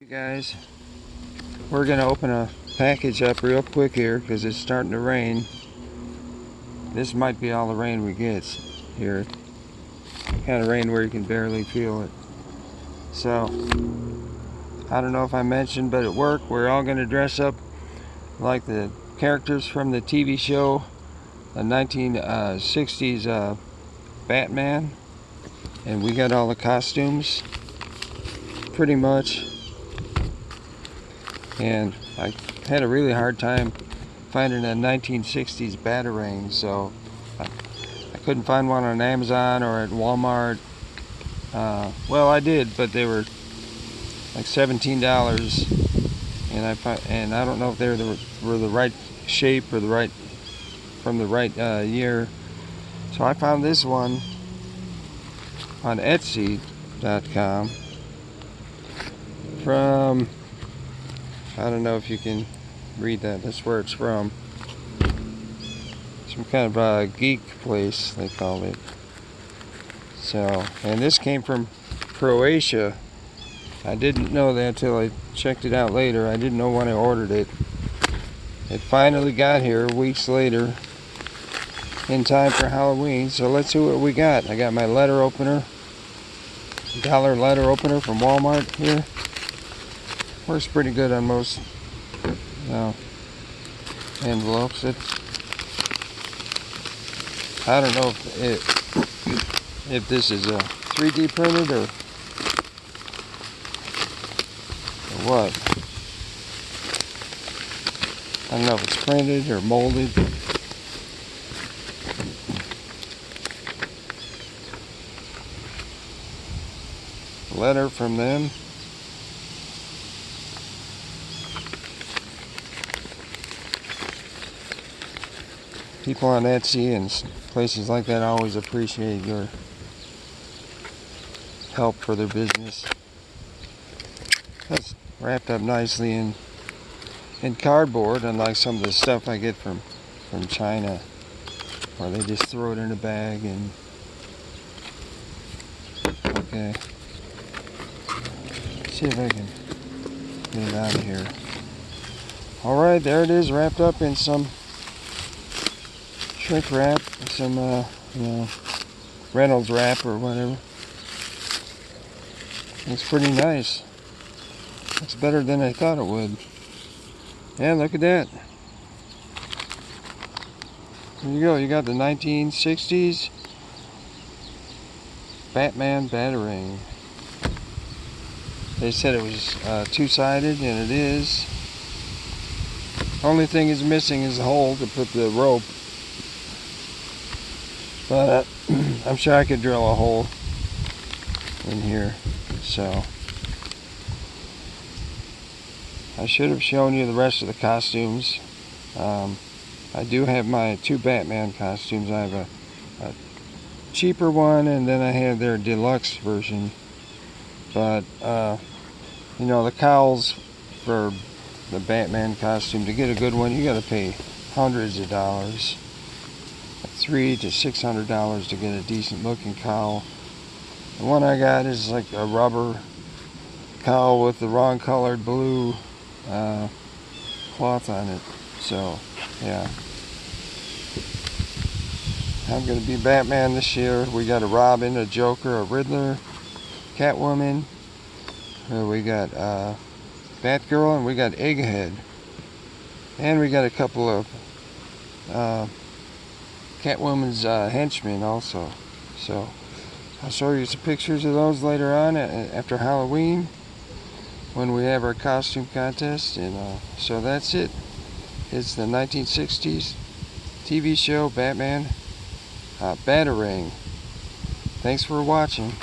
Hey guys, we're gonna open a package up real quick here because it's starting to rain. This might be all the rain we get here. Kind of rain where you can barely feel it. So I don't know if I mentioned, but at work we're all gonna dress up like the characters from the TV show, the 1960s Batman, and we got all the costumes pretty much. And I had a really hard time finding a 1960s Batarang, so I couldn't find one on Amazon or at Walmart. Well, I did, but they were like $17, and I don't know if they were the right shape or from the right year. So I found this one on Etsy.com from, I don't know if you can read that. That's where it's from. Some kind of a geek place, they called it. So, and this came from Croatia. I didn't know that until I checked it out later. I didn't know when I ordered it. It finally got here weeks later in time for Halloween. So let's see what we got. I got my letter opener. $1 letter opener from Walmart here. Works pretty good on most envelopes. I don't know if this is a 3D printed or what. I don't know if it's printed or molded. Letter from them. People on Etsy and places like that always appreciate your help for their business. That's wrapped up nicely in cardboard, unlike some of the stuff I get from China, where they just throw it in a bag and okay. Let's see if I can get it out of here. Alright, there it is, wrapped up in some shrink wrap, some Reynolds wrap or whatever. Looks pretty nice. Looks better than I thought it would. Yeah, look at that. There you go. You got the 1960s Batman Batarang. They said it was two-sided, and it is. Only thing is missing is the hole to put the rope. But I'm sure I could drill a hole in here. So I should have shown you the rest of the costumes. I do have my two Batman costumes. I have a cheaper one, and then I have their deluxe version. But you know, the cowls for the Batman costume, to get a good one, you got to pay hundreds of dollars. $300 to $600 to get a decent looking cowl. The one I got is like a rubber cowl with the wrong colored blue cloth on it. So yeah, I'm gonna be Batman this year. We got a Robin, a Joker, a Riddler, Catwoman. We got Batgirl, and we got Egghead, and we got a couple of Catwoman's henchmen also. So I'll show you some pictures of those later on after Halloween when we have our costume contest. And so that's it. It's the 1960s TV show Batman Batarang. Thanks for watching.